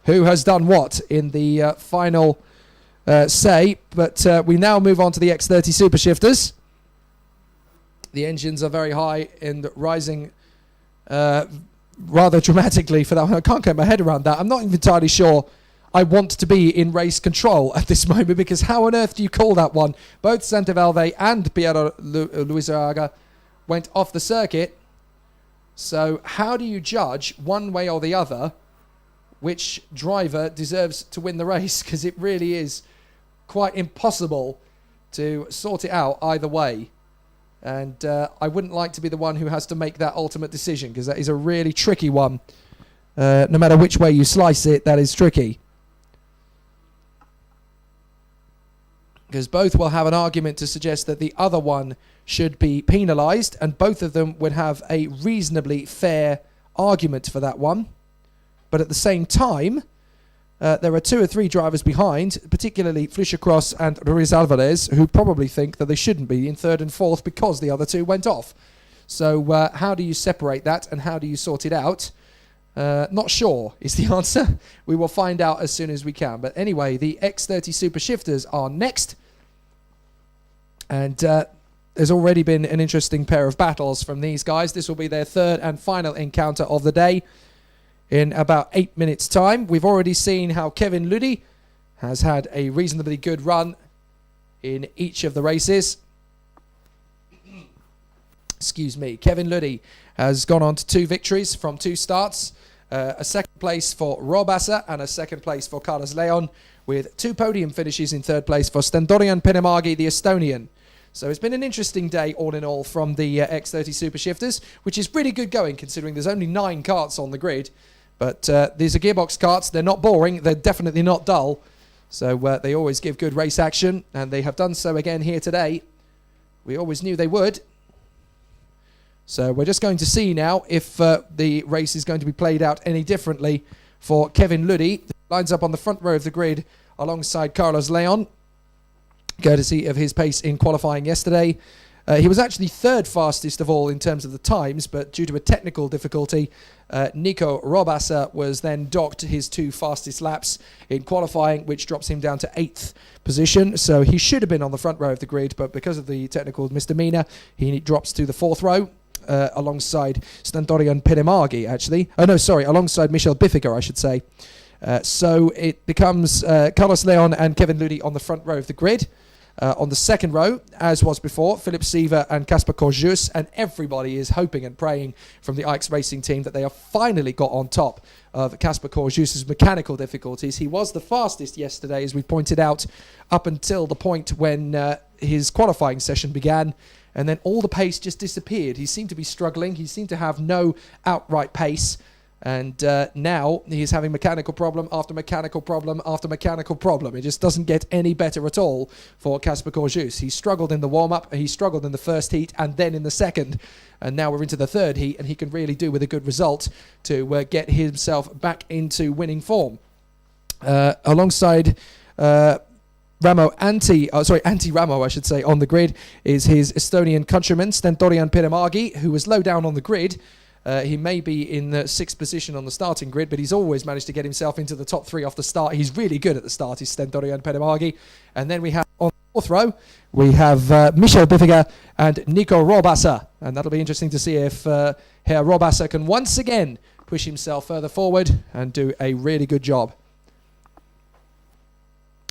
who has done what in the final say. But we now move on to the X30 Super Shifters. The engines are very high and rising rather dramatically for that one. I can't get my head around that. I'm not even entirely sure I want to be in race control at this moment, because how on earth do you call that one? Both Santavalve and Piero Luisaraga went off the circuit. So how do you judge one way or the other which driver deserves to win the race? Because it really is quite impossible to sort it out either way. And I wouldn't like to be the one who has to make that ultimate decision, because that is a really tricky one. No matter which way you slice it, that is tricky. Because both will have an argument to suggest that the other one should be penalised, and both of them would have a reasonably fair argument for that one. But at the same time, there are 2 or 3 drivers behind, particularly Felicia Cross and Ruiz Alvarez, who probably think that they shouldn't be in 3rd and 4th because the other 2 went off. So how do you separate that, and how do you sort it out? Not sure is the answer. We will find out as soon as we can. But anyway, the X30 Super Shifters are next. And there's already been an interesting pair of battles from these guys. This will be their 3rd and final encounter of the day in about 8 minutes' time. We've already seen how Kevin Ludi has had a reasonably good run in each of the races. Excuse me. Kevin Ludi has gone on to 2 victories from 2 starts. A 2nd place for Robasa and a 2nd place for Carlos Leon, with 2 podium finishes in 3rd place for Stendorian Penemagi, the Estonian. So it's been an interesting day all in all from the X30 Super Shifters, which is pretty good going considering there's only 9 karts on the grid. But these are gearbox karts. They're not boring. They're definitely not dull. So they always give good race action, and they have done so again here today. We always knew they would. So we're just going to see now if the race is going to be played out any differently for Kevin Ludi. Lines up on the front row of the grid alongside Carlos Leon, courtesy of his pace in qualifying yesterday. He was actually 3rd fastest of all in terms of the times, but due to a technical difficulty, Nico Robasa was then docked his 2 fastest laps in qualifying, which drops him down to 8th position. So he should have been on the front row of the grid, but because of the technical misdemeanor, he drops to the 4th row. Alongside Stendorian Penemagi, actually. Oh, no, sorry, alongside Michel Biffiger, I should say. So it becomes Carlos Leon and Kevin Ludi on the front row of the grid. On the 2nd row, as was before, Philip Siever and Casper Corjus, and everybody is hoping and praying from the Ix Racing team that they have finally got on top of Casper Corjus's mechanical difficulties. He was the fastest yesterday, as we pointed out, up until the point when his qualifying session began. And then all the pace just disappeared. He seemed to be struggling. He seemed to have no outright pace. And now he's having mechanical problem after mechanical problem after mechanical problem. It just doesn't get any better at all for Casper Corjus. He struggled in the warm-up. He struggled in the 1st heat and then in the 2nd. And now we're into the 3rd heat, and he can really do with a good result to get himself back into winning form. Alongside... Anti-Ramo, I should say, on the grid is his Estonian countryman, Stendorian Penemagi, who was low down on the grid. He may be in the 6th position on the starting grid, but he's always managed to get himself into the top 3 off the start. He's really good at the start, is Stendorian Penemagi. And then we have on the 4th row, we have Michel Biffiger and Nico Robasa. And that'll be interesting to see if Herr Robasa can once again push himself further forward and do a really good job.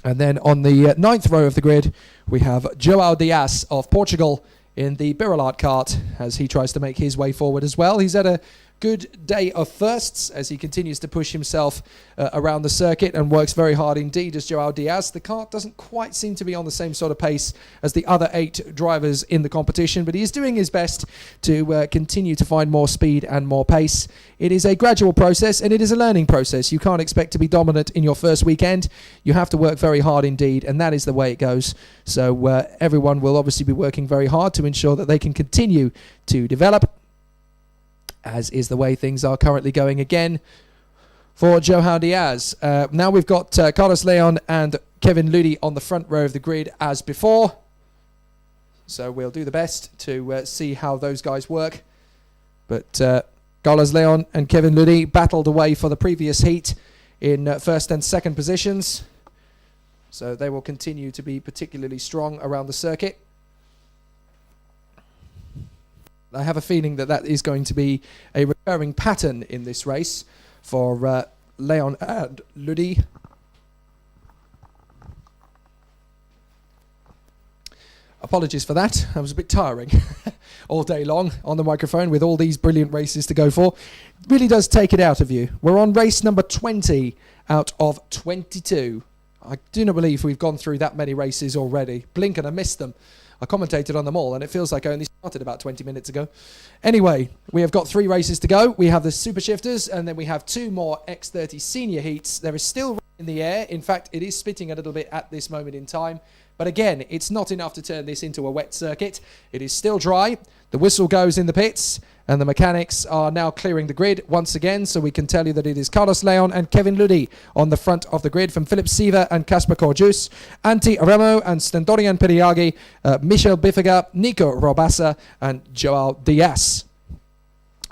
And then on the 9th row of the grid, we have João Dias of Portugal in the Birolard kart as he tries to make his way forward as well. He's had a good day of firsts as he continues to push himself around the circuit and works very hard indeed as João Dias. The kart doesn't quite seem to be on the same sort of pace as the other 8 drivers in the competition, but he is doing his best to continue to find more speed and more pace. It is a gradual process and it is a learning process. You can't expect to be dominant in your first weekend. You have to work very hard indeed, and that is the way it goes. So everyone will obviously be working very hard to ensure that they can continue to develop, as is the way things are currently going again for João Dias. Now we've got Carlos Leon and Kevin Ludi on the front row of the grid as before. So we'll do the best to see how those guys work. But Carlos Leon and Kevin Ludi battled away for the previous heat in first and second positions. So they will continue to be particularly strong around the circuit. I have a feeling that that is going to be a recurring pattern in this race for Leon and Ludi. Apologies for that. That was a bit tiring all day long on the microphone with all these brilliant races to go for. It really does take it out of you. We're on race number 20 out of 22. I do not believe we've gone through that many races already. Blink and I missed them. I commentated on them all and it feels like I only started about 20 minutes ago. Anyway, we have got 3 races to go. We have the Super Shifters and then we have 2 more X30 senior heats. There is still rain in the air. In fact, it is spitting a little bit at this moment in time. But again, it's not enough to turn this into a wet circuit. It is still dry. The whistle goes in the pits and the mechanics are now clearing the grid once again. So we can tell you that it is Carlos Leon and Kevin Ludi on the front of the grid from Philip Siva and Kasper Korjus, Antti Ramo and Stendorian Periagi, Michel Bifiga, Nico Robassa and Joao Diaz.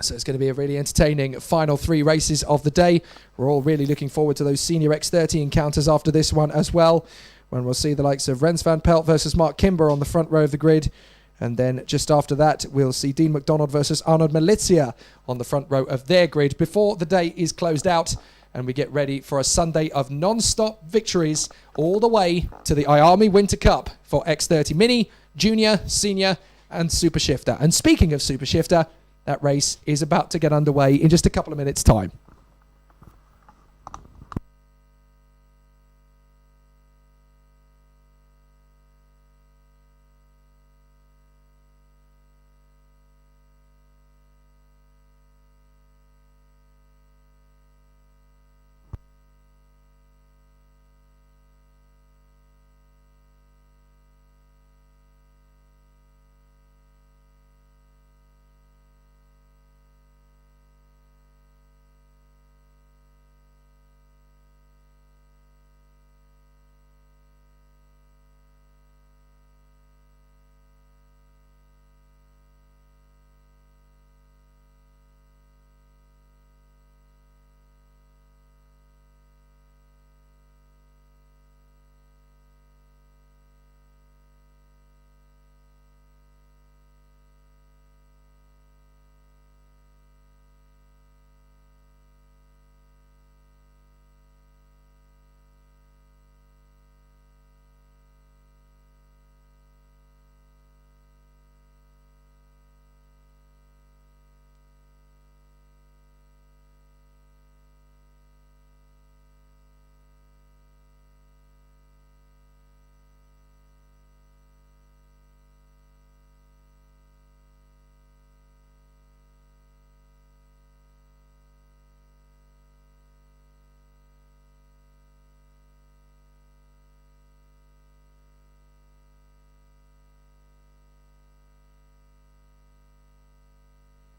So it's going to be a really entertaining final 3 races of the day. We're all really looking forward to those senior X30 encounters after this one as well, when we'll see the likes of Rens van Pelt versus Mark Kimber on the front row of the grid. And then just after that, we'll see Dean McDonald versus Arnold Malizia on the front row of their grid before the day is closed out and we get ready for a Sunday of non-stop victories all the way to the IAME Winter Cup for X30 Mini, Junior, Senior and Super Shifter. And speaking of Super Shifter, that race is about to get underway in just a couple of minutes' time.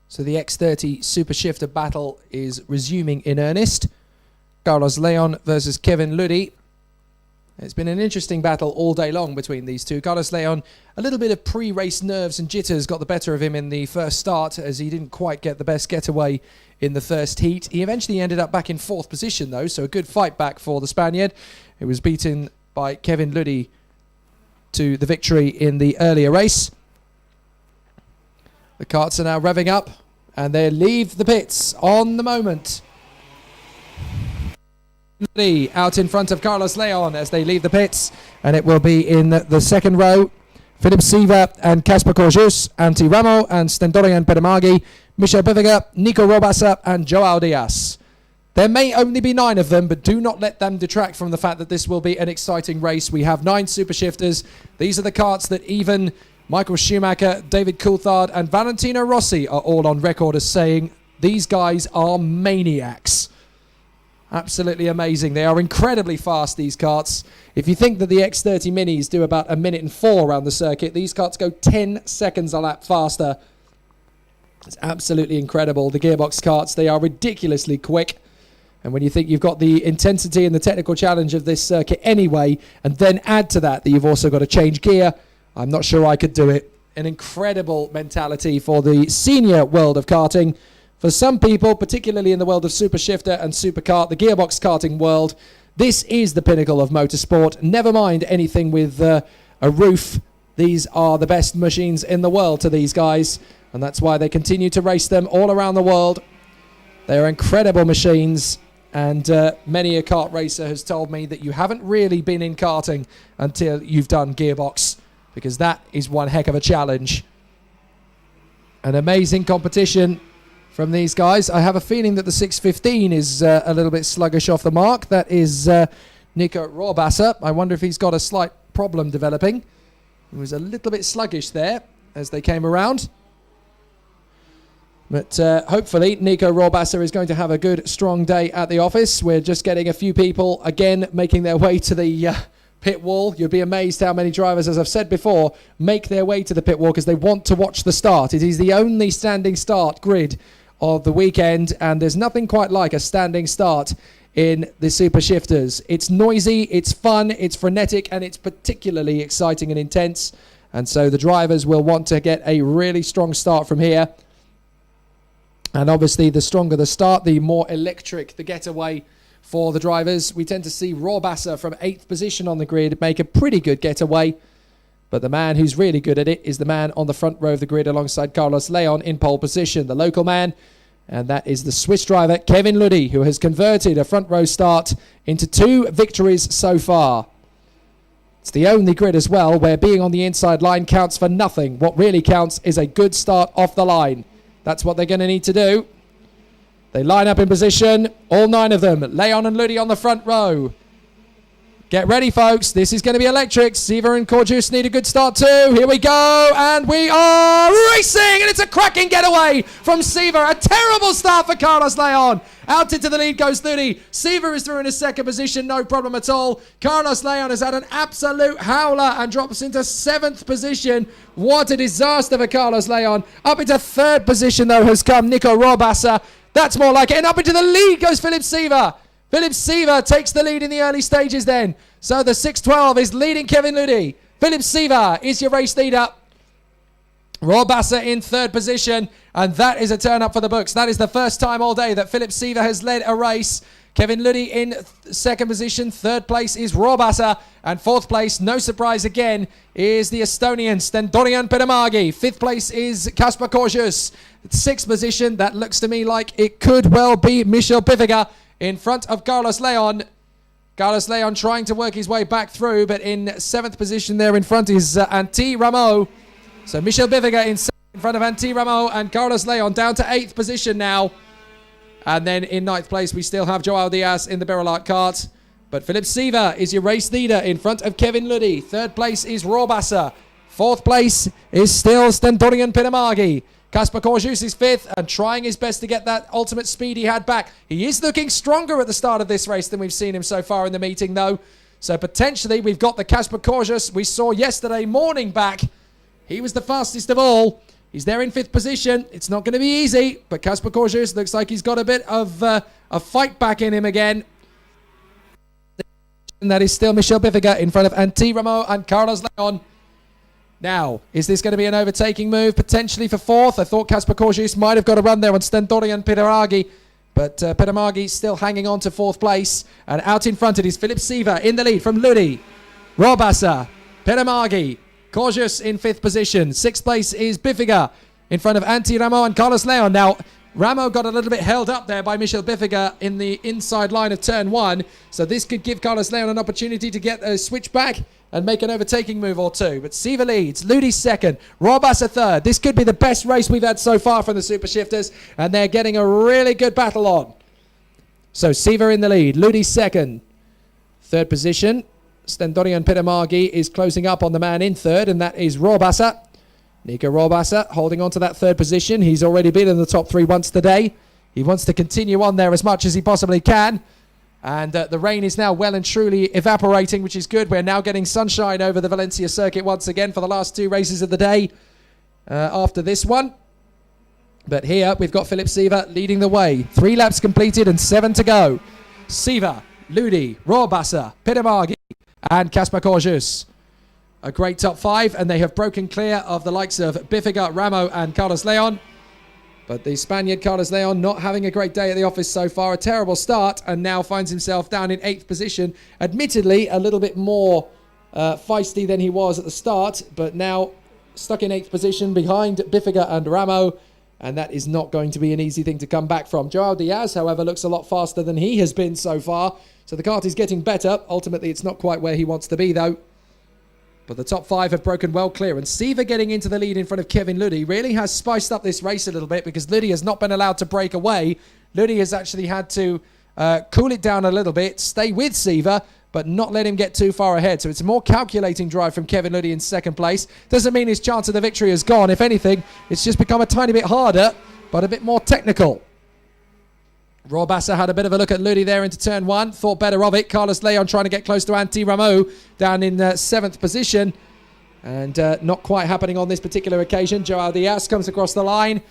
So the X30 Super Shifter battle is resuming in earnest. Carlos Leon versus Kevin Ludi. It's been an interesting battle all day long between these two. Carlos Leon, a little bit of pre-race nerves and jitters got the better of him in the first start as he didn't quite get the best getaway in the first heat. He eventually ended up back in 4th position though, so a good fight back for the Spaniard. It was beaten by Kevin Ludi to the victory in the earlier race. The karts are now revving up and they leave the pits on the moment. Ludi out in front of Carlos Leon as they leave the pits, and it will be in the second row. Philip Siva and Kasper Korjus, Antti Ramo and Stendorian Pedamagi, Michel Bifiga, Nico Robassa and Joao Diaz. There may only be 9 of them, but do not let them detract from the fact that this will be an exciting race. We have 9 super shifters. These are the karts that even Michael Schumacher, David Coulthard and Valentino Rossi are all on record as saying these guys are maniacs. Absolutely amazing. They are incredibly fast, these karts. If you think that the X30 Minis do about 1 minute and 4 around the circuit, these karts go 10 seconds a lap faster. It's absolutely incredible. The gearbox karts, they are ridiculously quick. And when you think you've got the intensity and the technical challenge of this circuit anyway, and then add to that you've also got to change gear, I'm not sure I could do it. An incredible mentality for the senior world of karting. For some people, particularly in the world of super shifter and supercar, the gearbox karting world, this is the pinnacle of motorsport. Never mind anything with a roof. These are the best machines in the world to these guys, and that's why they continue to race them all around the world. They are incredible machines, and many a kart racer has told me that you haven't really been in karting until you've done gearbox, because that is one heck of a challenge. An amazing competition from these guys. I have a feeling that the 615 is a little bit sluggish off the mark. That is Nico Rohrwasser. I wonder if he's got a slight problem developing. He was a little bit sluggish there as they came around. But hopefully Nico Rohrwasser is going to have a good, strong day at the office. We're just getting a few people, again, making their way to the pit wall. You'd be amazed how many drivers, as I've said before, make their way to the pit wall because they want to watch the start. It is the only standing start grid of the weekend, and there's nothing quite like a standing start in the Super Shifters. It's noisy, it's fun, it's frenetic, and it's particularly exciting and intense. And so the drivers will want to get a really strong start from here. And obviously, the stronger the start, the more electric the getaway for the drivers. We tend to see Rohrwasser from 8th position on the grid make a pretty good getaway. But the man who's really good at it is the man on the front row of the grid alongside Carlos Leon in pole position, the local man. And that is the Swiss driver, Kevin Luddy, who has converted a front row start into 2 victories so far. It's the only grid as well where being on the inside line counts for nothing. What really counts is a good start off the line. That's what they're going to need to do. They line up in position, all 9 of them. Leon and Luddy on the front row. Get ready, folks. This is going to be electric. Siva and Corjus need a good start too. Here we go, and we are racing, and it's a cracking getaway from Siva. A terrible start for Carlos Leon. Out into the lead goes Luddy. Siva is through in a second position, no problem at all. Carlos Leon has had an absolute howler and drops into 7th position. What a disaster for Carlos Leon. Up into 3rd position, though, has come Nico Rohrwasser. That's more like it. And up into the lead goes Philip Siva. Philip Siva takes the lead in the early stages then. So the 612 is leading Kevin Luddy. Philip Siva is your race leader. Rohrwasser in 3rd position. And that is a turn up for the books. That is the first time all day that Philip Siva has led a race. Kevin Luddy in 2nd position. 3rd place is Rohrwasser. And 4th place, no surprise again, is the Estonian Stendorian Peremägi. 5th place is Kaspar Korjus. 6th position, that looks to me like it could well be Michel Biviga in front of Carlos Leon. Carlos Leon trying to work his way back through, but in 7th position there in front is Antti Rameau. So Michel Biviga in front of Antti Rameau, and Carlos Leon down to 8th position now. And then in 9th place, we still have Joao Diaz in the Berolart kart. But Philip Siva is your race leader in front of Kevin Luddy. 3rd place is Rohrwasser. 4th place is still Stendorian Peremägi. Kaspar Korjus is 5th and trying his best to get that ultimate speed he had back. He is looking stronger at the start of this race than we've seen him so far in the meeting, though. So potentially we've got the Kaspar Korjus we saw yesterday morning back. He was the fastest of all. He's there in 5th position. It's not going to be easy, but Kaspar Korjus looks like he's got a bit of a fight back in him again. And that is still Michel Biviga in front of Antti Rameau and Carlos Leon. Now, is this going to be an overtaking move? Potentially for 4th. I thought Kaspar Korjus might have got a run there on Stendorian Peremägi, but Peremägi still hanging on to 4th place. And out in front it is Philip Siva in the lead from Luddy. Rohrwasser, Peremägi, Korjus in 5th position. 6th place is Biviga in front of Antti Rameau and Carlos Leon. Now, Rameau got a little bit held up there by Michel Biviga in the inside line of turn 1. So this could give Carlos Leon an opportunity to get a switch back and make an overtaking move or two. But Siva leads, Luddy 2nd, Rohrwasser 3rd. This could be the best race we've had so far from the Super Shifters, and they're getting a really good battle on. So Siva in the lead, Luddy 2nd. 3rd position, Stendorian Peremägi is closing up on the man in 3rd, and that is Rohrwasser. Nico Rohrwasser holding on to that 3rd position. He's already been in the top 3 once today. He wants to continue on there as much as he possibly can. And the rain is now well and truly evaporating, which is good. We're now getting sunshine over the Valencia circuit once again for the last 2 races of the day after this one. But here we've got Philip Siva leading the way. 3 laps completed and 7 to go. Siva, Luddy, Rohrwasser, Peremägi and Kaspar Korjus. A great top 5, and they have broken clear of the likes of Biviga, Rameau and Carlos Leon. But the Spaniard, Carlos Leon, not having a great day at the office so far. A terrible start, and now finds himself down in 8th position. Admittedly, a little bit more feisty than he was at the start, but now stuck in 8th position behind Bifiga and Ramo, and that is not going to be an easy thing to come back from. Joao Diaz, however, looks a lot faster than he has been so far, so the kart is getting better. Ultimately, it's not quite where he wants to be, though. But the top 5 have broken well clear, and Siva getting into the lead in front of Kevin Ludi really has spiced up this race a little bit, because Ludi has not been allowed to break away. Ludi has actually had to cool it down a little bit, stay with Siva, but not let him get too far ahead. So it's a more calculating drive from Kevin Ludi in 2nd place. Doesn't mean his chance of the victory has gone. If anything, it's just become a tiny bit harder, but a bit more technical. Robassa had a bit of a look at Ludi there into turn 1. Thought better of it. Carlos Leon trying to get close to Antti Rameau down in 7th position. And not quite happening on this particular occasion. Joao Diaz comes across the line.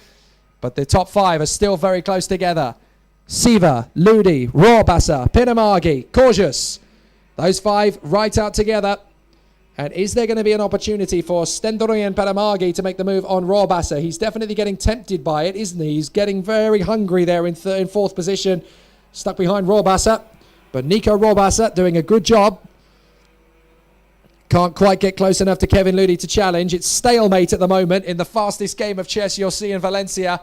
But the top 5 are still very close together. Siva, Ludi, Robassa, Pinamagi, Cautious. Those 5 right out together. And is there going to be an opportunity for Stendori and Pinamagi to make the move on Robassa? He's definitely getting tempted by it, isn't he? He's getting very hungry there in 4th position. Stuck behind Robassa. But Nico Robassa doing a good job. Can't quite get close enough to Kevin Ludi to challenge. It's stalemate at the moment in the fastest game of chess you'll see in Valencia.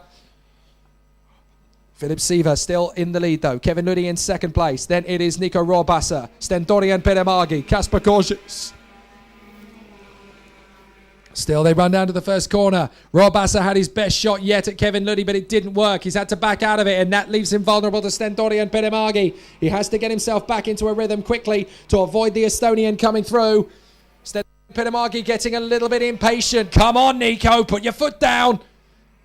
Philip Siva still in the lead, though. Kevin Ludi in 2nd place. Then it is Nico Robassa, Stendori and Pinamagi, Kasper Cautious. Still, they run down to the first corner. Robassa had his best shot yet at Kevin Ludi, but it didn't work. He's had to back out of it, and that leaves him vulnerable to Stendori and Pinamagi. He has to get himself back into a rhythm quickly to avoid the Estonian coming through. Stendori and Pinamagi getting a little bit impatient. Come on, Nico, put your foot down.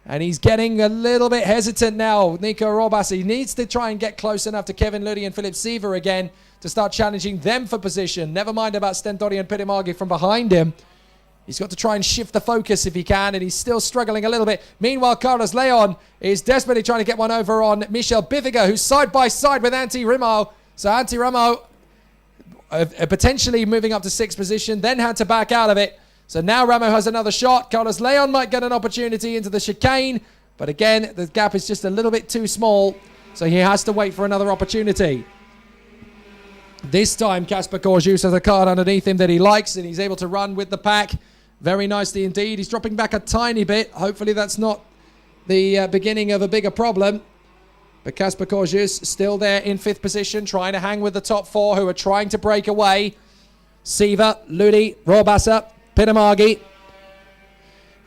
And he's getting a little bit hesitant now. Nico Robassa, he needs to try and get close enough to Kevin Ludi and Philip Siva again to start challenging them for position. Never mind about Stendori and Pinamagi from behind him. He's got to try and shift the focus if he can, and he's still struggling a little bit. Meanwhile, Carlos Leon is desperately trying to get one over on Michel Bifiga, who's side by side with Antti Ramo. So Antti Ramo potentially moving up to 6th position, then had to back out of it. So now Ramo has another shot. Carlos Leon might get an opportunity into the chicane, but again, the gap is just a little bit too small, so he has to wait for another opportunity. This time, Kasper Cautious has a card underneath him that he likes, and he's able to run with the pack very nicely indeed. He's dropping back a tiny bit. Hopefully that's not the beginning of a bigger problem. But Kasper Cautious still there in 5th position, trying to hang with the top 4 who are trying to break away. Siva, Ludi, Robassa, Pinamagi.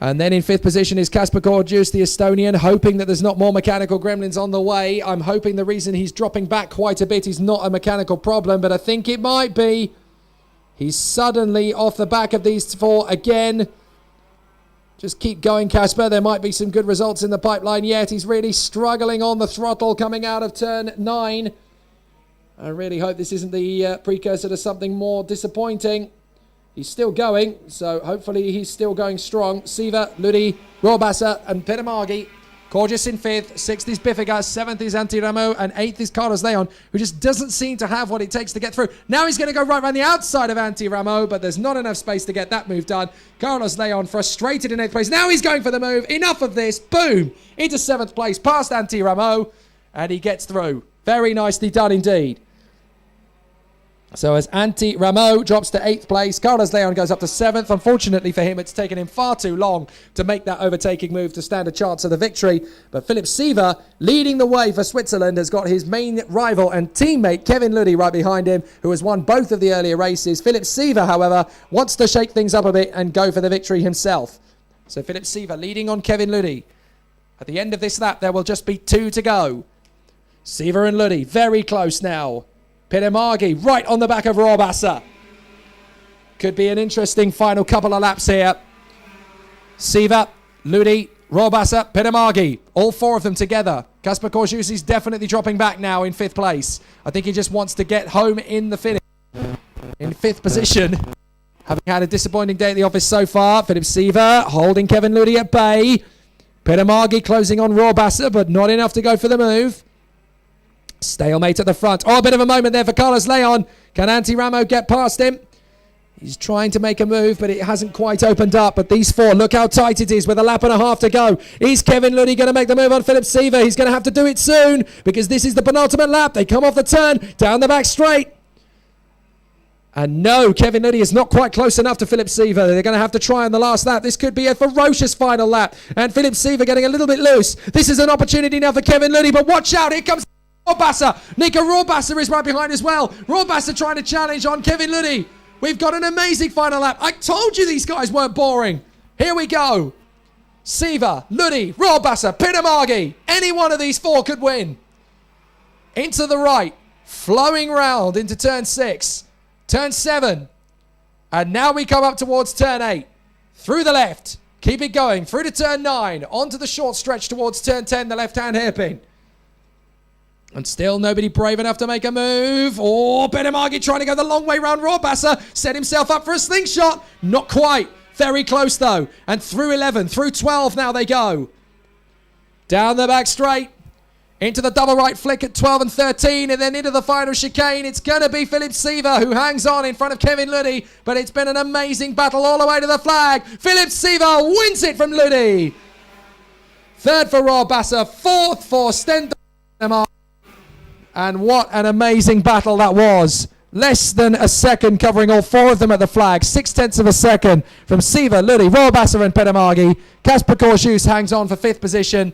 And then in 5th position is Kasper Cautious, the Estonian, hoping that there's not more mechanical gremlins on the way. I'm hoping the reason he's dropping back quite a bit is not a mechanical problem, but I think it might be. He's suddenly off the back of these 4 again. Just keep going, Kasper. There might be some good results in the pipeline yet. He's really struggling on the throttle coming out of turn 9. I really hope this isn't the precursor to something more disappointing. He's still going, so hopefully he's still going strong. Siva, Ludi, Robassa and Pinamagi. Cautious in 5th, 6th is Bifiga, 7th is Antti Ramo, and 8th is Carlos Leon, who just doesn't seem to have what it takes to get through. Now he's going to go right around the outside of Antti Ramo, but there's not enough space to get that move done. Carlos Leon frustrated in 8th place. Now he's going for the move. Enough of this. Boom. Into 7th place, past Antti Ramo, and he gets through. Very nicely done indeed. So as Antti Ramo drops to 8th place, Carlos Leon goes up to 7th. Unfortunately for him, it's taken him far too long to make that overtaking move to stand a chance of the victory. But Philip Siva, leading the way for Switzerland, has got his main rival and teammate Kevin Ludi right behind him, who has won both of the earlier races. Philip Siva, however, wants to shake things up a bit and go for the victory himself. So Philip Siva leading on Kevin Ludi. At the end of this lap, there will just be 2 to go. Siva and Ludi very close now. Pinamagi right on the back of Robassa. Could be an interesting final couple of laps here. Siva, Ludi, Robassa, Pinamagi. All 4 of them together. Kasper Cautious is definitely dropping back now in 5th place. I think he just wants to get home in the finish. In 5th position. Having had a disappointing day at the office so far. Philip Siva holding Kevin Ludi at bay. Pinamagi closing on Robassa, but not enough to go for the move. Stalemate at the front. Oh, a bit of a moment there for Carlos Leon. Can Antti Ramo get past him? He's trying to make a move, but it hasn't quite opened up. But these four, look how tight it is with a lap and a half to go. Is Kevin Luddy going to make the move on Philip Seaver? He's going to have to do it soon because this is the penultimate lap. They come off the turn, down the back straight. And no, Kevin Luddy is not quite close enough to Philip Seaver. They're going to have to try on the last lap. This could be a ferocious final lap. And Philip Seaver getting a little bit loose. This is an opportunity now for Kevin Luddy, but watch out, here comes Rohrwasser. Nico Rohrwasser is right behind as well. Rohrwasser trying to challenge on Kevin Luddy. We've got an amazing final lap. I told you these guys weren't boring. Here we go. Seaver, Luddy, Rohrwasser, Pittamagi. Any one of these four could win. Into the right. Flowing round into turn 6. Turn 7. And now we come up towards turn 8. Through the left. Keep it going. Through to turn 9. Onto the short stretch towards turn 10. The left-hand hairpin. And still nobody brave enough to make a move. Oh, Pittamagi trying to go the long way round Rohrwasser. Set himself up for a slingshot. Not quite. Very close though. And through 11, through 12 now they go. Down the back straight. Into the double right flick at 12 and 13. And then into the final chicane. It's going to be Philip Seaver who hangs on in front of Kevin Luddy. But it's been an amazing battle all the way to the flag. Philip Seaver wins it from Luddy. Third for Rohrwasser. Fourth for Stendal. And what an amazing battle that was. Less than a second covering all four of them at the flag. 0.6 of a second from Seaver, Luddy, Rohrwasser and Pittamagi. Kasper Korschus hangs on for 5th position.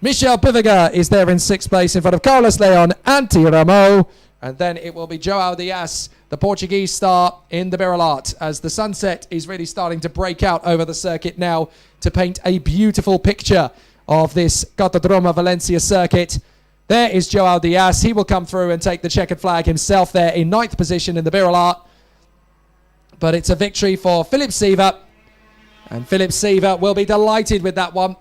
Michel Piviga is there in 6th place in front of Carlos Leon and Tiramo. And then it will be João Dias, the Portuguese star in the Birrelat, as the sunset is really starting to break out over the circuit now to paint a beautiful picture of this Cartódromo Valencia circuit. There is João Dias. He will come through and take the checkered flag himself there in 9th position in the Birrelat. But it's a victory for Philip Seaver. And Philip Seaver will be delighted with that one.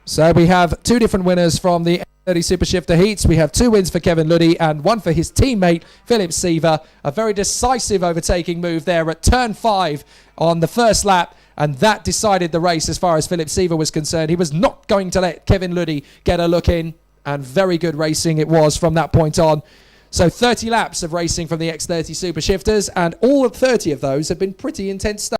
So we have 2 different winners from the 30 Super Shifter heats. We have 2 wins for Kevin Luddy and 1 for his teammate Philip Seaver. A very decisive overtaking move there at turn 5 on the first lap. And that decided the race as far as Philip Seaver was concerned. He was not going to let Kevin Luddy get a look in. And very good racing it was from that point on. So 30 laps of racing from the X30 Super Shifters. And all 30 of those have been pretty intense stuff.